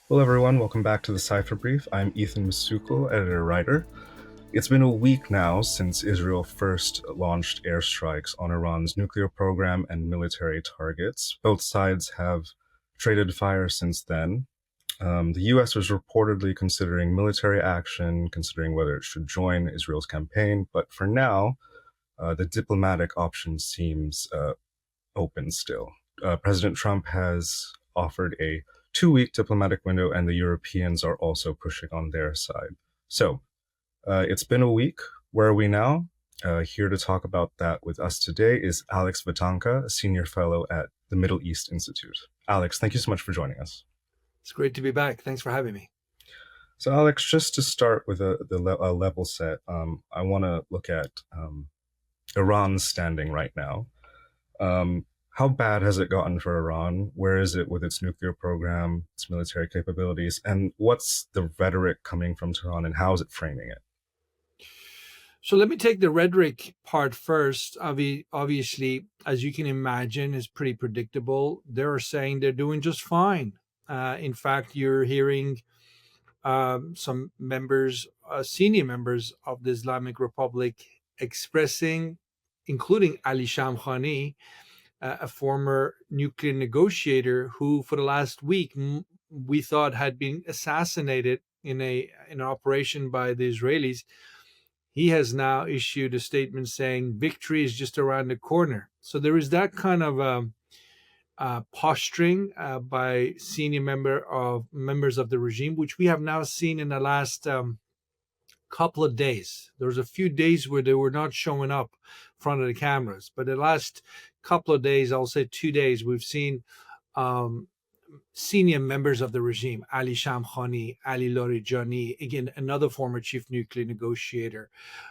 Hello, everyone. Welcome back to the Cipher Brief. I'm Ethan Masucol, editor-writer. It's been a week now since Israel first launched airstrikes on Iran's nuclear program and military targets. Both sides have traded fire since then. The US was reportedly considering military action, considering whether it should join Israel's campaign, but for now, the diplomatic option seems open still. President Trump has offered a 2-week diplomatic window, and the Europeans are also pushing on their side. So it's been a week. Where are we now? Here to talk about that with us today is Alex Vatanka, a senior fellow at the Middle East Institute. Alex, thank you so much for joining us. It's great to be back. Thanks for having me. So, Alex, just to start with a level set, I want to look at Iran's standing right now. How bad has it gotten for Iran? Where is it with its nuclear program, its military capabilities, and what's the rhetoric coming from Tehran, and how is it framing it? So let me take the rhetoric part first. Obviously, as you can imagine, is pretty predictable. They're saying they're doing just fine. In fact, you're hearing some members, senior members of the Islamic Republic, expressing, including Ali Shamkhani, a former nuclear negotiator who, for the last week, we thought had been assassinated in an operation by the Israelis. He has now issued a statement saying victory is just around the corner. So there is that kind of posturing by senior members of the regime, which we have now seen in the last couple of days. There was a few days where they were not showing up in front of the cameras, but the last couple of days, I'll say 2 days, we've seen senior members of the regime, Ali Shamkhani, Ali Larijani, again, another former chief nuclear negotiator,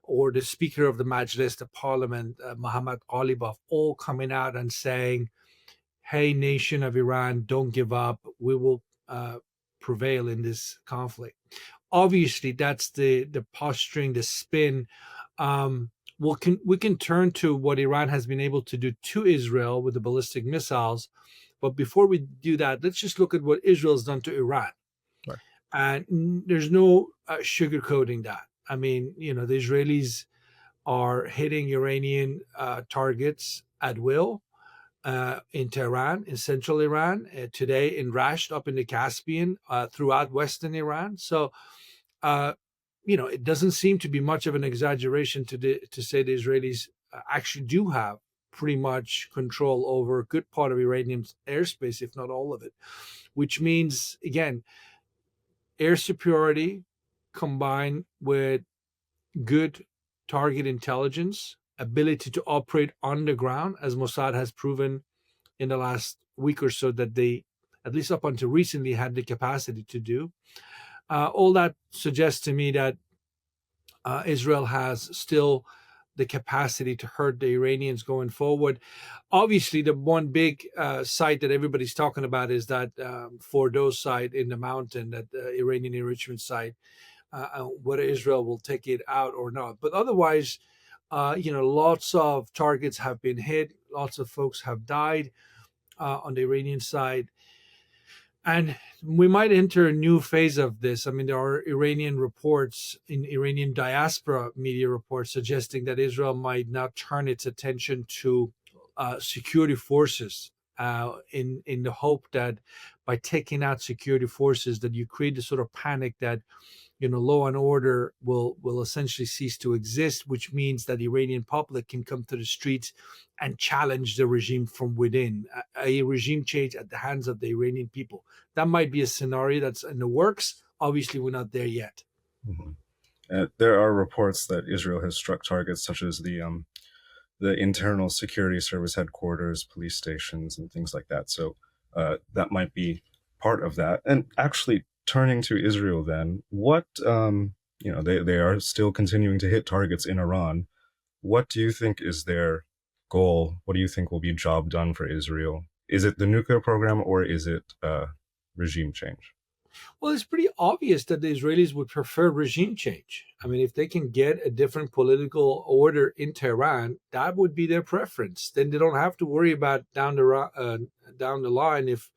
or the Speaker of the Majlis, the Parliament, Mohammad Ghalibaf, all coming out and saying, hey, nation of Iran, don't give up. We will prevail in this conflict. Obviously, that's the posturing, the spin. We can turn to what Iran has been able to do to Israel with the ballistic missiles. But before we do that, let's just look at what Israel's done to Iran. Right. And there's no sugarcoating that. I mean, the Israelis are hitting Iranian targets at will in Tehran, in central Iran, today in Rasht, up in the Caspian, throughout western Iran. So, it doesn't seem to be much of an exaggeration to say the Israelis actually do have pretty much control over a good part of Iranian airspace, if not all of it, which means, again, air superiority combined with good target intelligence, ability to operate underground, as Mossad has proven in the last week or so that they, at least up until recently, had the capacity to do. All that suggests to me that Israel has still the capacity to hurt the Iranians going forward. Obviously, the one big site that everybody's talking about is that Fordow site in the mountain, that Iranian enrichment site, whether Israel will take it out or not. But otherwise, lots of targets have been hit, lots of folks have died on the Iranian side. And we might enter a new phase of this. I mean, there are Iranian reports, in Iranian diaspora media reports, suggesting that Israel might now turn its attention to security forces in the hope that by taking out security forces, that you create a sort of panic that law and order will essentially cease to exist, which means that the Iranian public can come to the streets and challenge the regime from within, a regime change at the hands of the Iranian people. That might be a scenario that's in the works. Obviously, we're not there yet. Mm-hmm. There are reports that Israel has struck targets such as the internal security service headquarters, police stations, and things like that. So that might be part of that. And actually, turning to Israel, then, what they are still continuing to hit targets in Iran. What do you think is their goal? What do you think will be job done for Israel? Is it the nuclear program, or is it regime change? Well, it's pretty obvious that the Israelis would prefer regime change. I mean, if they can get a different political order in Tehran, that would be their preference. Then they don't have to worry about down the line if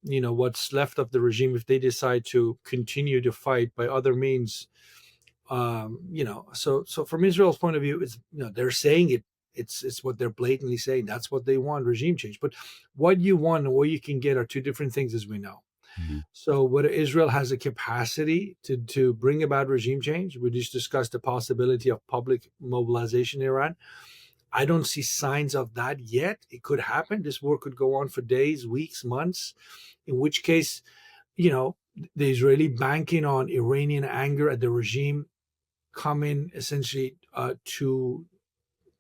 what's left of the regime, if they decide to continue to fight by other means. So from Israel's point of view, it's, they're saying it. It's what they're blatantly saying. That's what they want: regime change. But what you want and what you can get are two different things, as we know. Mhm. So whether Israel has a capacity to bring about regime change, we just discussed the possibility of public mobilization in Iran. I don't see signs of that yet. It could happen. This war could go on for days, weeks, months, in which case, you know, the Israeli banking on Iranian anger at the regime coming essentially to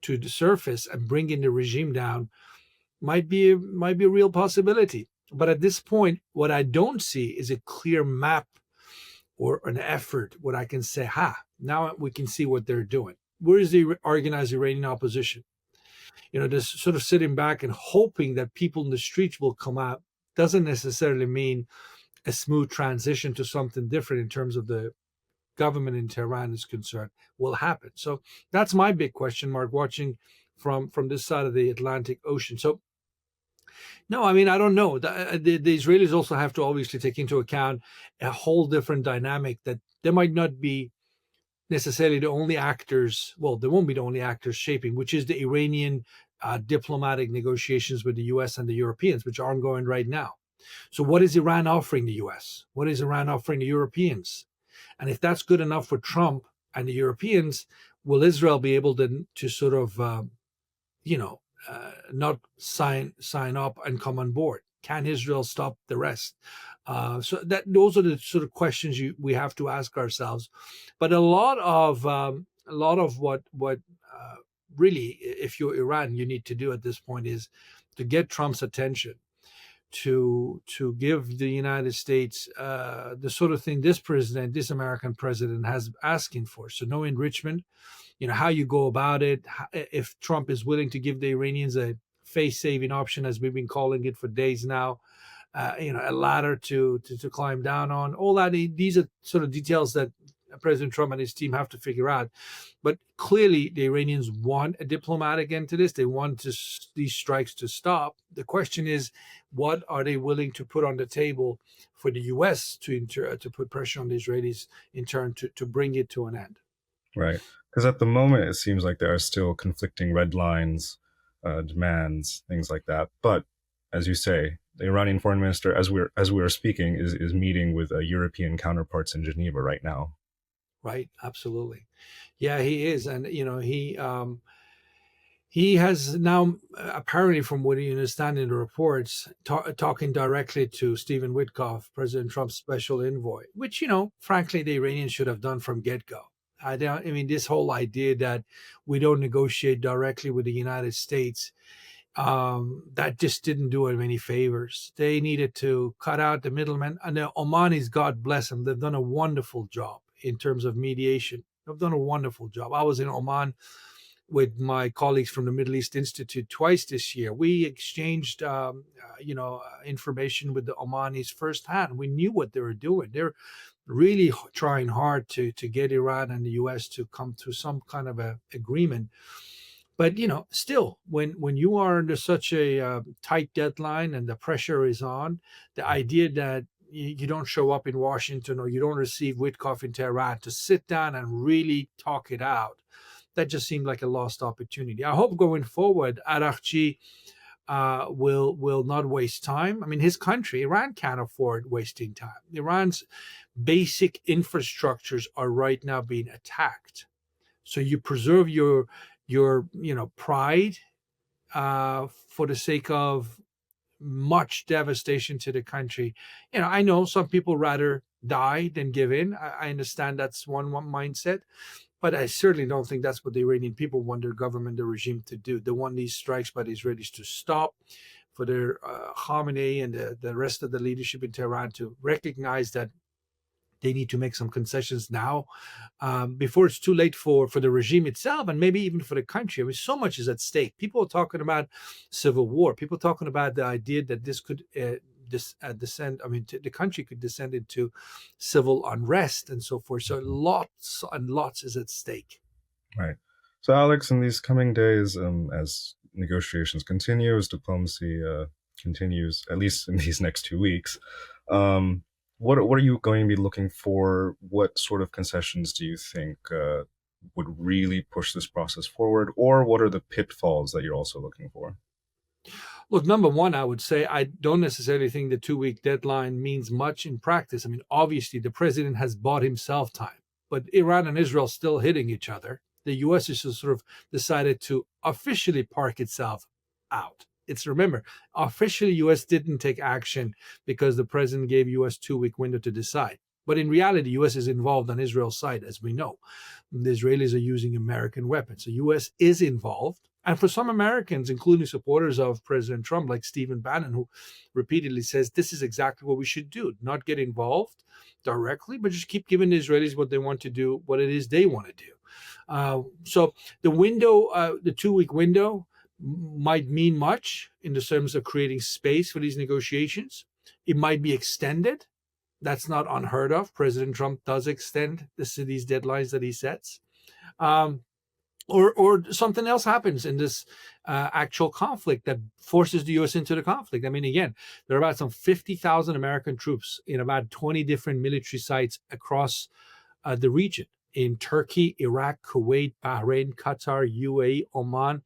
the surface and bringing the regime down might be a real possibility. But at this point, what I don't see is a clear map or an effort what I can say, now we can see what they're doing. Where is the organized Iranian opposition? Just sort of sitting back and hoping that people in the streets will come out doesn't necessarily mean a smooth transition to something different in terms of the government in Tehran is concerned will happen. So that's my big question mark watching from this side of the Atlantic Ocean. So no, I mean, I don't know. The Israelis also have to obviously take into account a whole different dynamic that they might not be necessarily the only actors. Well, they won't be the only actors shaping, which is the Iranian diplomatic negotiations with the US and the Europeans, which are ongoing right now. So, what is Iran offering the US? What is Iran offering the Europeans? And if that's good enough for Trump and the Europeans, will Israel be able to sort of not sign up and come on board? Can Israel stop the rest? So that those are the sort of questions we have to ask ourselves. But a lot of what really, if you're Iran, you need to do at this point is to get Trump's attention, to give the United States the sort of thing this American president has asking for. So no enrichment, how you go about it, if Trump is willing to give the Iranians a face saving option, as we've been calling it for days now, a ladder to climb down on. All that, these are sort of details that President Trump and his team have to figure out. But clearly, the Iranians want a diplomatic end to this. They want these strikes to stop. The question is, what are they willing to put on the table for the U.S. to put pressure on the Israelis in turn to bring it to an end? Right. Because at the moment, it seems like there are still conflicting red lines, demands, things like that. But as you say, the Iranian foreign minister, as we're speaking, is meeting with European counterparts in Geneva right now. Right. Absolutely. Yeah, he is, and he has now, apparently, from what you understand in the reports, talking directly to Stephen Witkoff, President Trump's special envoy, which, frankly, the Iranians should have done from get go. I mean, this whole idea that we don't negotiate directly with the United States, that just didn't do them any favors. They needed to cut out the middlemen. And the Omanis, God bless them, they've done a wonderful job in terms of mediation. They've done a wonderful job. I was in Oman with my colleagues from the Middle East Institute twice this year. We exchanged, information with the Omanis firsthand. We knew what they were doing. They're really trying hard to get Iran and the U.S. to come to some kind of a agreement. But still, when you are under such a tight deadline and the pressure is on, the idea that you don't show up in Washington or you don't receive Witkoff in Tehran to sit down and really talk it out, that just seemed like a lost opportunity. I hope going forward, Araghchi will not waste time. I mean, his country, Iran, can't afford wasting time. Iran's basic infrastructures are right now being attacked. So you preserve your pride for the sake of much devastation to the country. I know some people rather die than give in. I understand that's one mindset, but I certainly don't think that's what the Iranian people want their government, the regime to do. They want these strikes by the Israelis to stop, for their Khamenei and the rest of the leadership in Tehran to recognize that they need to make some concessions now, before it's too late for the regime itself and maybe even for the country. I mean, so much is at stake. People are talking about civil war. People are talking about the idea that this could descend. I mean, the country could descend into civil unrest and so forth. So lots and lots is at stake. Right. So, Alex, in these coming days, as negotiations continue, as diplomacy continues, at least in these next 2 weeks. Um, what are you going to be looking for? What sort of concessions do you think would really push this process forward, or what are the pitfalls that you're also looking for? Look, number one, I would say I don't necessarily think the 2 week deadline means much in practice. I mean, obviously, the president has bought himself time, but Iran and Israel still hitting each other. The U.S. has just sort of decided to officially park itself out. It's remember, officially, U.S. didn't take action because the president gave U.S. 2 week window to decide. But in reality, U.S. is involved on Israel's side, as we know. The Israelis are using American weapons. So U.S. is involved. And for some Americans, including supporters of President Trump, like Stephen Bannon, who repeatedly says this is exactly what we should do, not get involved directly, but just keep giving the Israelis what they want to do, what it is they want to do. So the window, the 2 week window, might mean much in the terms of creating space for these negotiations. It might be extended. That's not unheard of. President Trump does extend these deadlines that he sets. Um, or something else happens in this actual conflict that forces the U.S. into the conflict. I mean, again, there are about some 50,000 American troops in about 20 different military sites across the region in Turkey, Iraq, Kuwait, Bahrain, Qatar, UAE, Oman.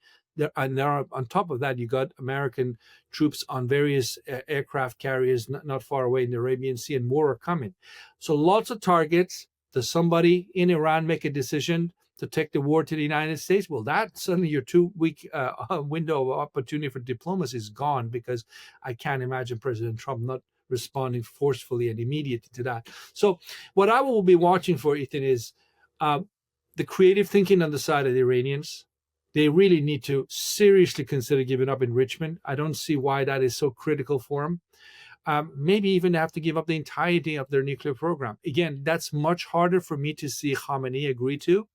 On top of that, you got American troops on various aircraft carriers not far away in the Arabian Sea, and more are coming. So lots of targets. Does somebody in Iran make a decision to take the war to the United States? Well, that suddenly your 2 week window of opportunity for diplomacy is gone, because I can't imagine President Trump not responding forcefully and immediately to that. So what I will be watching for, Ethan, is the creative thinking on the side of the Iranians. They really need to seriously consider giving up enrichment. I don't see why that is so critical for them. Maybe even have to give up the entirety of their nuclear program. Again, that's much harder for me to see Khamenei agree to.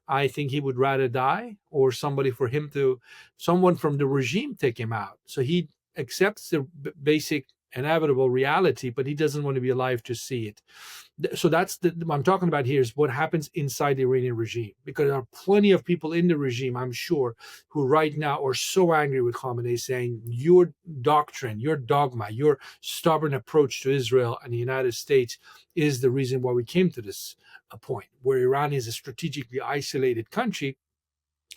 I think he would rather die, or someone from the regime take him out. So he accepts the basic inevitable reality, but he doesn't want to be alive to see it. So that's what I'm talking about here, is what happens inside the Iranian regime, because there are plenty of people in the regime, I'm sure, who right now are so angry with Khamenei, saying your doctrine, your dogma, your stubborn approach to Israel and the United States is the reason why we came to this point where Iran is a strategically isolated country.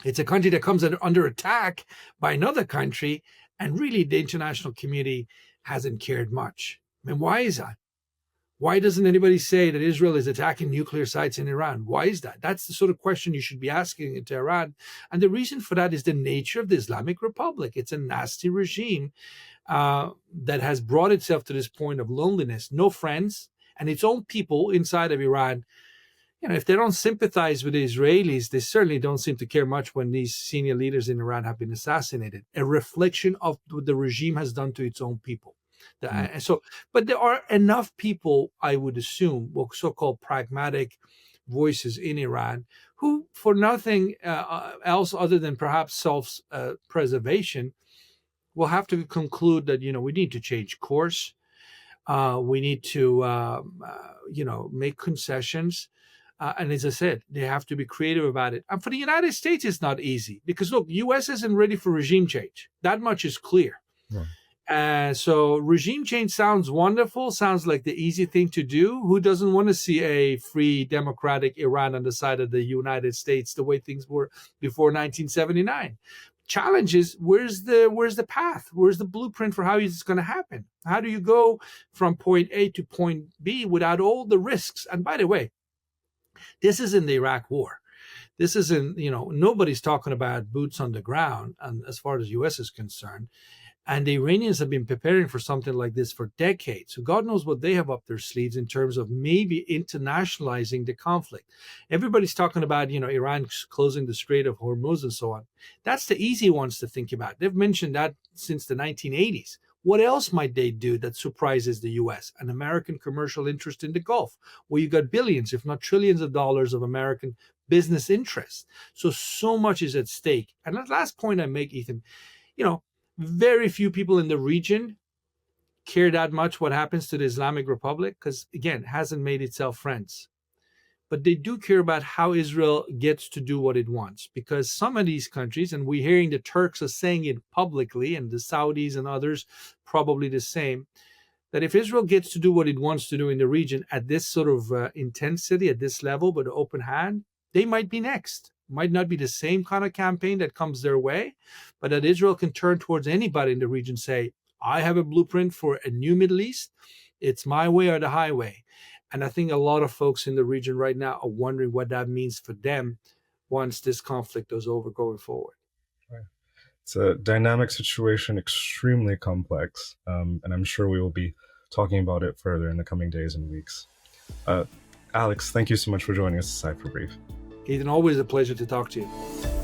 It's a country that comes under attack by another country, and really the international community hasn't cared much. I mean, why is that? Why doesn't anybody say that Israel is attacking nuclear sites in Iran? Why is that? That's the sort of question you should be asking in Tehran. And the reason for that is the nature of the Islamic Republic. It's a nasty regime that has brought itself to this point of loneliness, no friends, and its own people inside of Iran. If they don't sympathize with the Israelis, they certainly don't seem to care much when these senior leaders in Iran have been assassinated. A reflection of what the regime has done to its own people. But there are enough people, I would assume, so-called pragmatic voices in Iran, who, for nothing else other than perhaps self-preservation, will have to conclude that we need to change course. We need to make concessions. And as I said, they have to be creative about it. And for the United States, it's not easy, because look, U.S. isn't ready for regime change. That much is clear. So regime change sounds wonderful, sounds like the easy thing to do. Who doesn't want to see a free, democratic Iran on the side of the United States, the way things were before 1979? Challenge is, where's the path? Where's the blueprint for how it's going to happen? How do you go from point A to point B without all the risks? And by the way, this isn't the Iraq war. This isn't, nobody's talking about boots on the ground, and as far as the U.S. is concerned. And the Iranians have been preparing for something like this for decades. So God knows what they have up their sleeves in terms of maybe internationalizing the conflict. Everybody's talking about, Iran closing the Strait of Hormuz and so on. That's the easy ones to think about. They've mentioned that since the 1980s. What else might they do that surprises the U.S.? An American commercial interest in the Gulf, where you got billions, if not trillions of dollars of American business interests. So much is at stake. And that last point I make, Ethan, very few people in the region care that much what happens to the Islamic Republic, because, again, it hasn't made itself friends. but they do care about how Israel gets to do what it wants. Because some of these countries, and we're hearing the Turks are saying it publicly, and the Saudis and others probably the same, that if Israel gets to do what it wants to do in the region at this sort of intensity, at this level, but open hand, they might be next. Might not be the same kind of campaign that comes their way, but that Israel can turn towards anybody in the region, say, I have a blueprint for a new Middle East. It's my way or the highway. And I think a lot of folks in the region right now are wondering what that means for them once this conflict is over going forward. It's a dynamic situation, extremely complex, and I'm sure we will be talking about it further in the coming days and weeks. Uh, Alex, thank you so much for joining us, Cipher Brief. Ethan, always a pleasure to talk to you.